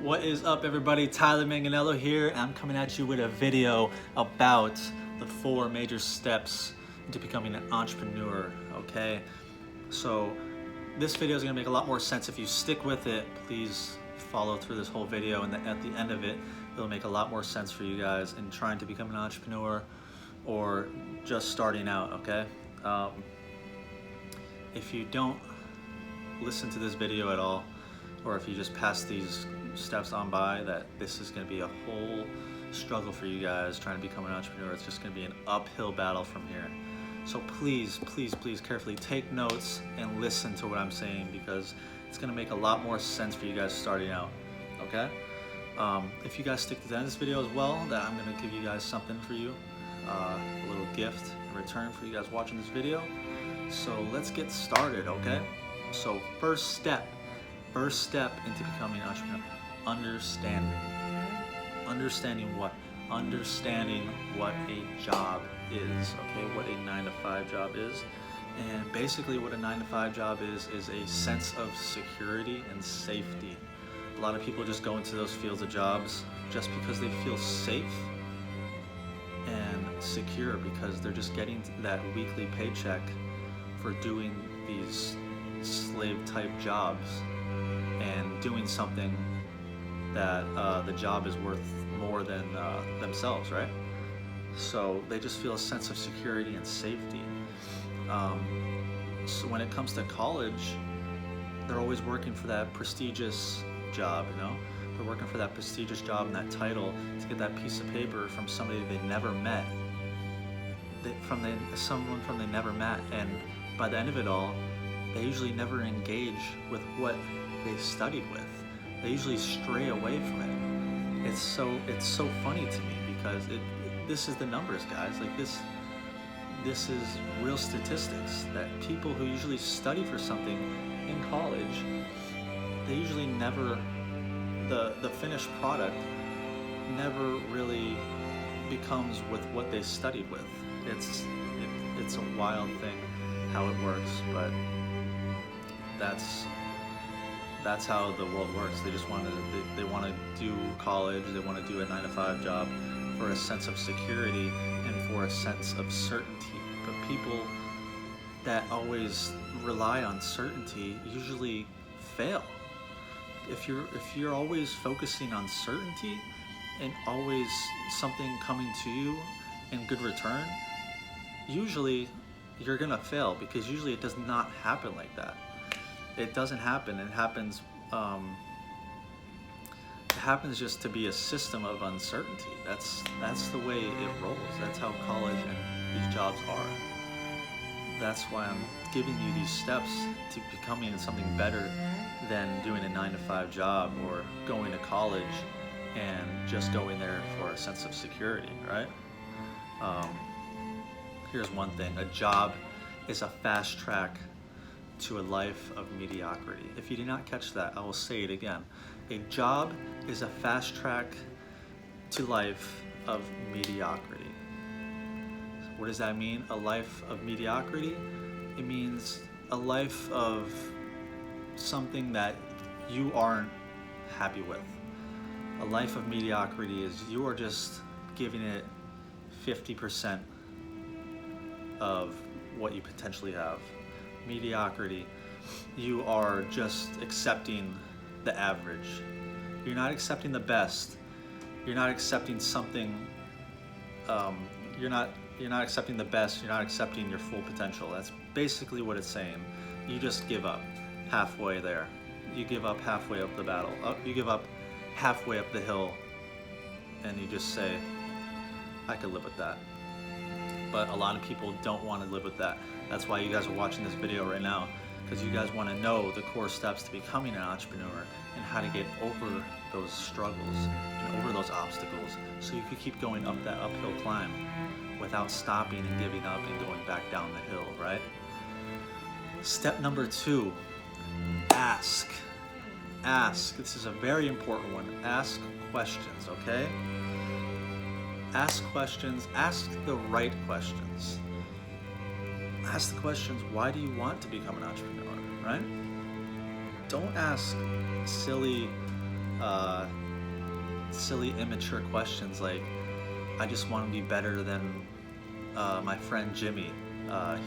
What is up, everybody? Tyler Manganello here, and I'm coming at you with a video about the 4 major steps into becoming an entrepreneur, okay? So this video is gonna make a lot more sense if you stick with it. Please follow through this whole video, and at the end of it, it'll make a lot more sense for you guys in trying to become an entrepreneur or just starting out, okay? If you don't listen to this video at all, or if you just pass these steps on by, that this is going to be a whole struggle for you guys trying to become an entrepreneur. It's just going to be an uphill battle from here. So please carefully take notes and listen to what I'm saying, because it's going to make a lot more sense for you guys starting out, okay? If you guys stick to the end of this video as well, that I'm going to give you guys something for you, a little gift in return for you guys watching this video. So let's get started, okay? So first step into becoming an entrepreneur: understanding what a job is, okay? What a 9-to-5 job is. And basically what a 9-to-5 job is a sense of security and safety. A lot of people just go into those fields of jobs just because they feel safe and secure, because they're just getting that weekly paycheck for doing these slave type jobs and doing something that the job is worth more than themselves, right? So they just feel a sense of security and safety. So when it comes to college, they're always working for that prestigious job, you know? They're working for that prestigious job and that title to get that piece of paper from somebody they never met. Someone they never met, and by the end of it all, they usually never engage with what they studied with. They usually stray away from it. It's so funny to me, because this is the numbers, guys. Like this is real statistics, that people who usually study for something in college, they usually never, the finished product never really becomes with what they studied with. It's a wild thing how it works, but that's how the world works. They just want to do college, they want to do a 9-to-5 job for a sense of security and for a sense of certainty. But people that always rely on certainty usually fail. If you're always focusing on certainty and always something coming to you in good return, usually you're gonna fail, because usually it does not happen like that. It doesn't happen. It happens just to be a system of uncertainty. That's the way it rolls. That's how college and these jobs are. That's why I'm giving you these steps to becoming something better than doing a 9-to-5 job or going to college and just going there for a sense of security, right? Here's one thing: a job is a fast track to a life of mediocrity. If you did not catch that, I will say it again. A job is a fast track to life of mediocrity. So what does that mean? A life of mediocrity? It means a life of something that you aren't happy with. A life of mediocrity is you are just giving it 50% of what you potentially have. Mediocrity, you are just accepting the average. You're not accepting the best. You're not accepting something. You're not accepting the best. You're not accepting your full potential. That's basically what it's saying. You just give up halfway there. You give up halfway up the battle. You give up halfway up the hill, and you just say, I could live with that. But a lot of people don't want to live with that. That's why you guys are watching this video right now, because you guys want to know the core steps to becoming an entrepreneur and how to get over those struggles and over those obstacles, so you can keep going up that uphill climb without stopping and giving up and going back down the hill, right? Step number 2, ask. This is a very important one. Ask questions, okay? Ask questions. Ask the right questions. Ask the questions: why do you want to become an entrepreneur, right? Don't ask silly uh, silly, immature questions like, I just want to be better than my friend Jimmy.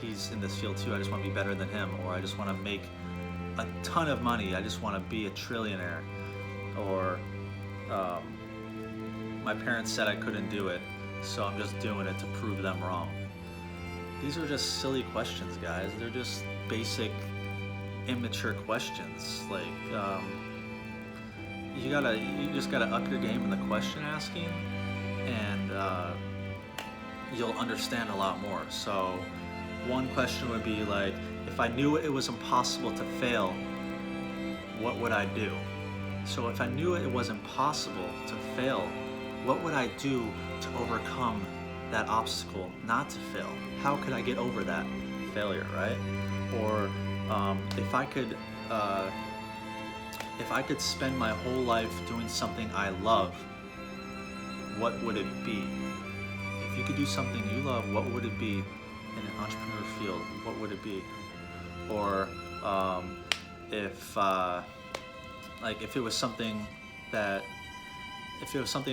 He's in this field too. I just want to be better than him. Or I just want to make a ton of money. I just want to be a trillionaire. Or my parents said I couldn't do it, so I'm just doing it to prove them wrong. These are just silly questions, guys. They're just basic, immature questions. Like, you just gotta up your game in the question asking, and you'll understand a lot more. So, one question would be like, if I knew it was impossible to fail, what would I do? So if I knew it was impossible to fail, what would I do to overcome that obstacle not to fail? How could I get over that failure, right? Or if I could spend my whole life doing something I love, what would it be? If you could do something you love, what would it be in an entrepreneur field? What would it be? Or if it was something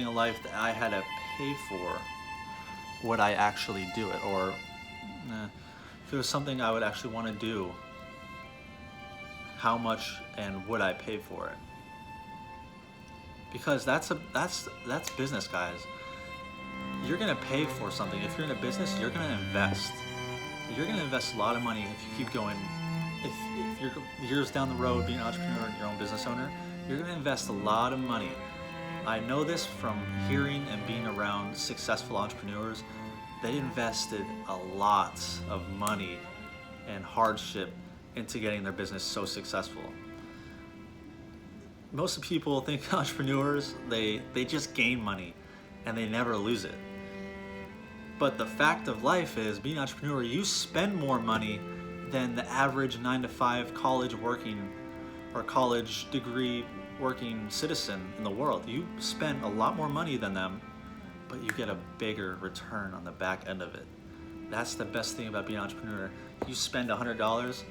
in life that I had to pay for, would I actually do it? Or if it was something I would actually want to do, how much and would I pay for it? Because that's business, guys. You're gonna pay for something. If you're in a business, you're gonna invest. You're gonna invest a lot of money if you keep going. If you're years down the road being an entrepreneur and your own business owner, you're gonna invest a lot of money. I know this from hearing and being around successful entrepreneurs. They invested a lot of money and hardship into getting their business so successful. Most people think entrepreneurs, they just gain money and they never lose it. But the fact of life is, being an entrepreneur, you spend more money than the average 9-to-5 college working or college degree working citizen in the world. You spend a lot more money than them, but you get a bigger return on the back end of it. That's the best thing about being an entrepreneur. You spend $100,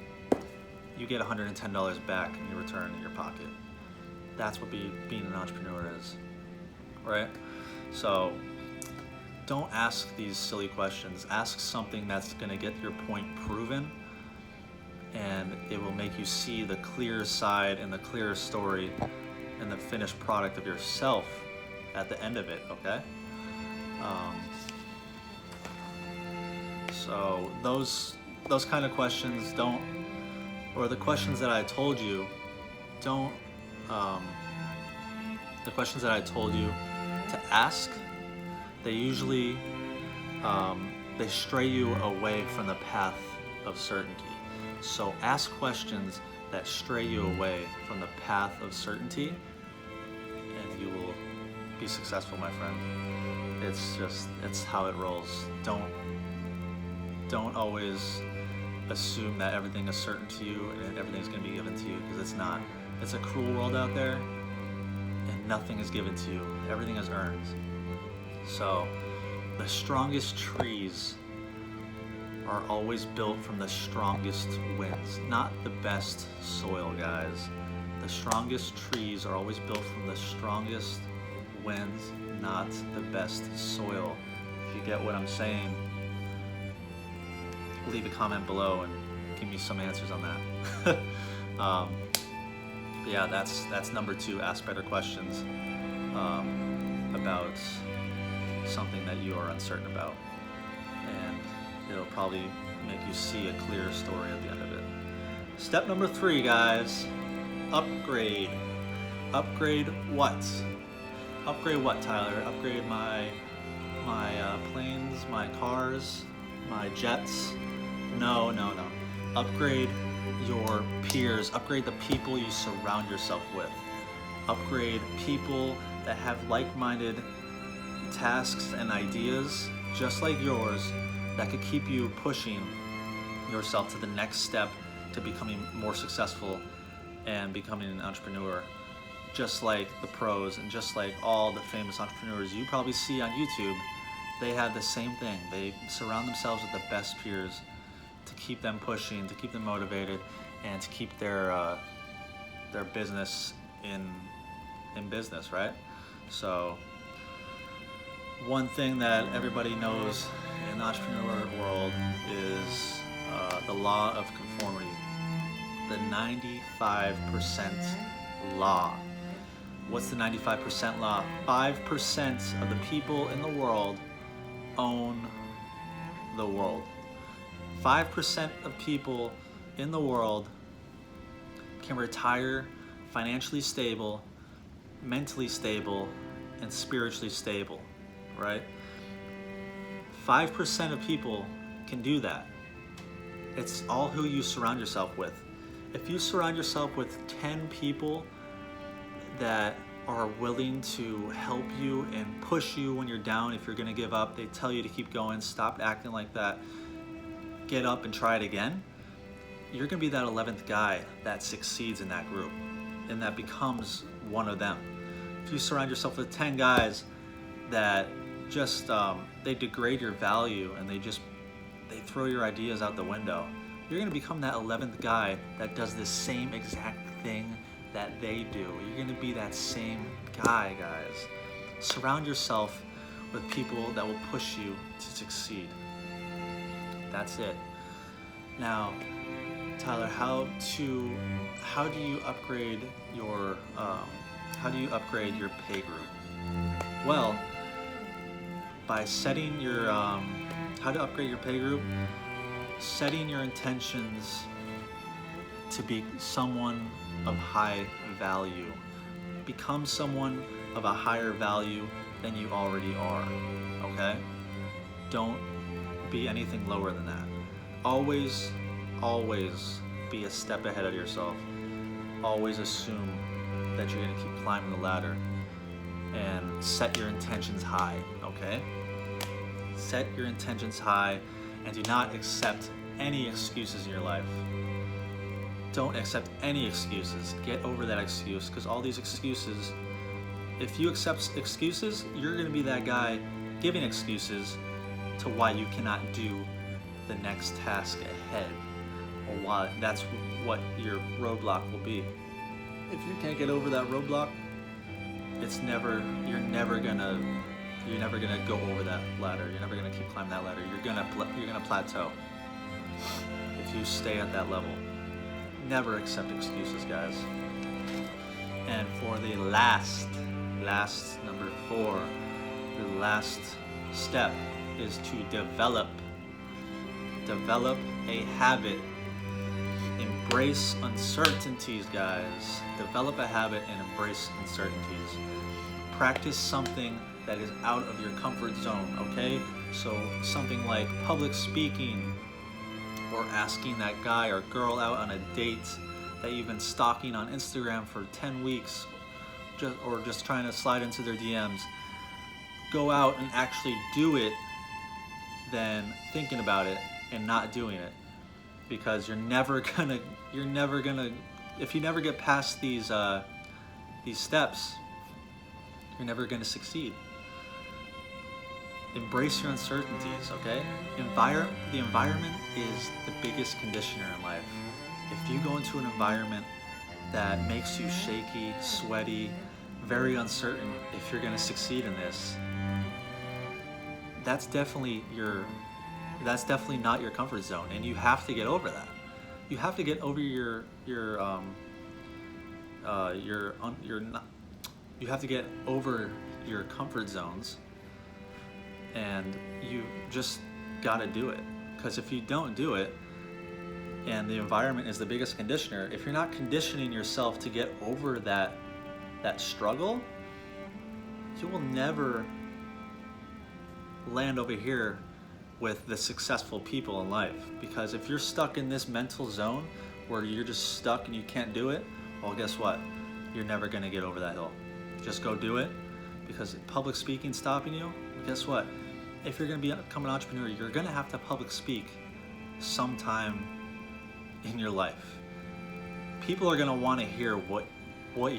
you get $110 back in your return in your pocket. That's what being an entrepreneur is, right? So don't ask these silly questions. Ask something that's gonna get your point proven, and it will make you see the clear side and the clear story and the finished product of yourself at the end of it, okay? So those kind of questions or the questions that I told you, the questions that I told you to ask, they usually, they stray you away from the path of certainty. So ask questions that stray you away from the path of certainty, and you will be successful, my friend. It's how it rolls. Don't always assume that everything is certain to you and everything's gonna be given to you, because it's not. It's a cruel world out there, and nothing is given to you. Everything is earned. So the strongest trees are always built from the strongest winds, not the best soil, guys. The strongest trees are always built from the strongest winds, not the best soil. If you get what I'm saying, leave a comment below and give me some answers on that. Yeah, that's number 2. Ask better questions about something that you are uncertain about, and it'll probably make you see a clear story at the end of it. Step number 3, guys, upgrade. Upgrade what? Upgrade what, Tyler? Upgrade my planes, my cars, my jets? No. Upgrade your peers. Upgrade the people you surround yourself with. Upgrade people that have like-minded tasks and ideas just like yours that could keep you pushing yourself to the next step to becoming more successful and becoming an entrepreneur, just like the pros and just like all the famous entrepreneurs you probably see on YouTube. They have the same thing. They surround themselves with the best peers to keep them pushing, to keep them motivated, and to keep their business in in business, right? So one thing that everybody knows in the entrepreneur world is the law of conformity, the 95% law. What's the 95% law? 5% of the people in the world own the world. 5% of people in the world can retire financially stable, mentally stable, and spiritually stable, right? 5% of people can do that. It's all who you surround yourself with. If you surround yourself with 10 people that are willing to help you and push you when you're down, if you're gonna give up, they tell you to keep going, stop acting like that, get up and try it again, you're gonna be that 11th guy that succeeds in that group and that becomes one of them. If you surround yourself with 10 guys that just, they degrade your value and they throw your ideas out the window, you're gonna become that 11th guy that does the same exact thing that they do. You're gonna be that same guy, guys. Surround yourself with people that will push you to succeed. That's it. Now, Tyler, how do you upgrade your pay group? Well, by setting your how to upgrade your pay group, setting your intentions to be someone of high value. Become someone of a higher value than you already are, okay? Don't be anything lower than that. Always be a step ahead of yourself. Always assume that you're gonna keep climbing the ladder and set your intentions high, okay? Set your intentions high and do not accept any excuses in your life. Don't accept any excuses. Get over that excuse, because all these excuses, if you accept excuses, you're gonna be that guy giving excuses to why you cannot do the next task ahead, or why that's what your roadblock will be. If you can't get over that roadblock, you're never gonna go over that ladder. You're never gonna keep climbing that ladder. You're gonna plateau if you stay at that level. Never accept excuses, guys. And for the last number 4, the last step is to develop a habit. Embrace uncertainties, guys. Develop a habit and embrace uncertainties. Practice something that is out of your comfort zone, okay? So something like public speaking, or asking that guy or girl out on a date that you've been stalking on Instagram for 10 weeks, or just trying to slide into their DMs. Go out and actually do it than thinking about it and not doing it, because you're never gonna, if you never get past these steps, you're never gonna succeed. Embrace your uncertainties, okay? The environment is the biggest conditioner in life. If you go into an environment that makes you shaky, sweaty, very uncertain if you're gonna succeed in this, that's definitely not your comfort zone, and you have to get over that. You have to get over you have to get over your comfort zones, and you just gotta do it. Because if you don't do it, and the environment is the biggest conditioner, if you're not conditioning yourself to get over that struggle, you will never land over here with the successful people in life. Because if you're stuck in this mental zone where you're just stuck and you can't do it, well, guess what? You're never gonna get over that hill. Just go do it. Because public speaking stopping you, guess what? If you're gonna become an entrepreneur, you're gonna have to public speak sometime in your life. People are gonna wanna hear what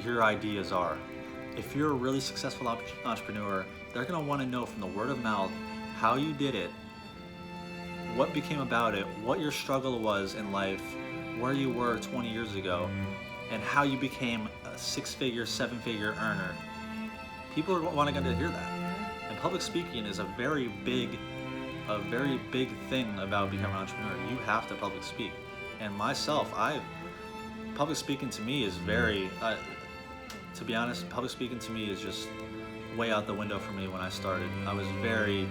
your ideas are. If you're a really successful entrepreneur, they're gonna wanna know from the word of mouth how you did it, what became about it, what your struggle was in life, where you were 20 years ago, and how you became a six-figure, seven-figure earner. People are wanting to hear that. And public speaking is a very big thing about becoming an entrepreneur. You have to public speak. And myself, public speaking to me is very, to be honest, public speaking to me is just way out the window for me when I started. I was very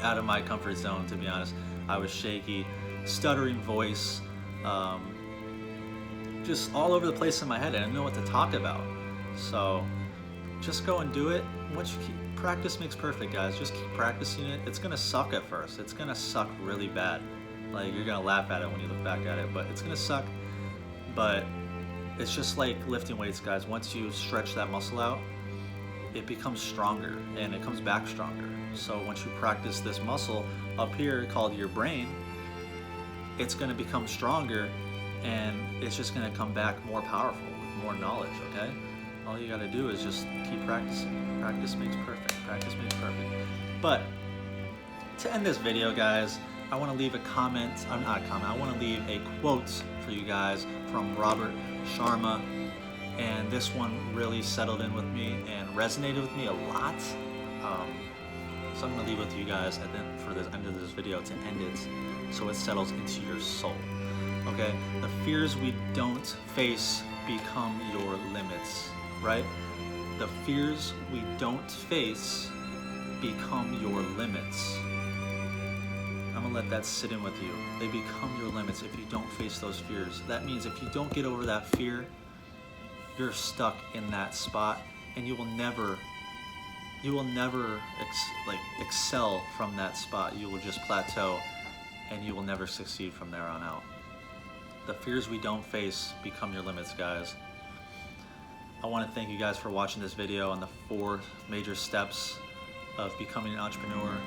out of my comfort zone, to be honest. I was shaky, stuttering voice, just all over the place in my head. I didn't know what to talk about. So just go and do it. Once you practice makes perfect, guys. Just keep practicing it. It's gonna suck at first. It's gonna suck really bad. Like, you're gonna laugh at it when you look back at it, but it's gonna suck. But it's just like lifting weights, guys. Once you stretch that muscle out, it becomes stronger and it comes back stronger. So once you practice this muscle up here called your brain, it's gonna become stronger and it's just gonna come back more powerful with more knowledge, okay? All you gotta do is just keep practicing. Practice makes perfect. Practice makes perfect. But to end this video, guys, I wanna leave a comment, I wanna leave a quote for you guys from Robert Sharma. And this one really settled in with me and resonated with me a lot. So I'm gonna leave it with you guys for the end of this video to end it so it settles into your soul. Okay? The fears we don't face become your limits, right? The fears we don't face become your limits. I'm gonna let that sit in with you. They become your limits if you don't face those fears. That means if you don't get over that fear, you're stuck in that spot and you will never excel from that spot. You will just plateau and you will never succeed from there on out. The fears we don't face become your limits, guys. I want to thank you guys for watching this video on the 4 major steps of becoming an entrepreneur.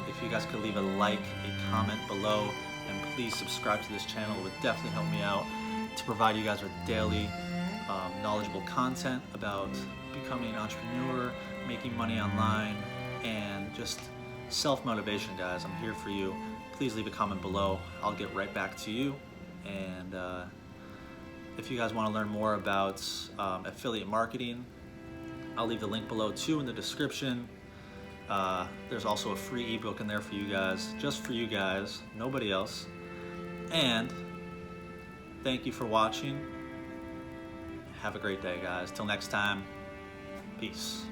If you guys could leave a like, a comment below, and please subscribe to this channel, it would definitely help me out to provide you guys with daily knowledgeable content about becoming an entrepreneur, making money online, and just self-motivation, guys. I'm here for you. Please leave a comment below. I'll get right back to you. And if you guys want to learn more about affiliate marketing, I'll leave the link below too in the description. There's also a free ebook in there for you guys, just for you guys, nobody else. And thank you for watching. Have a great day, guys. Till next time, peace.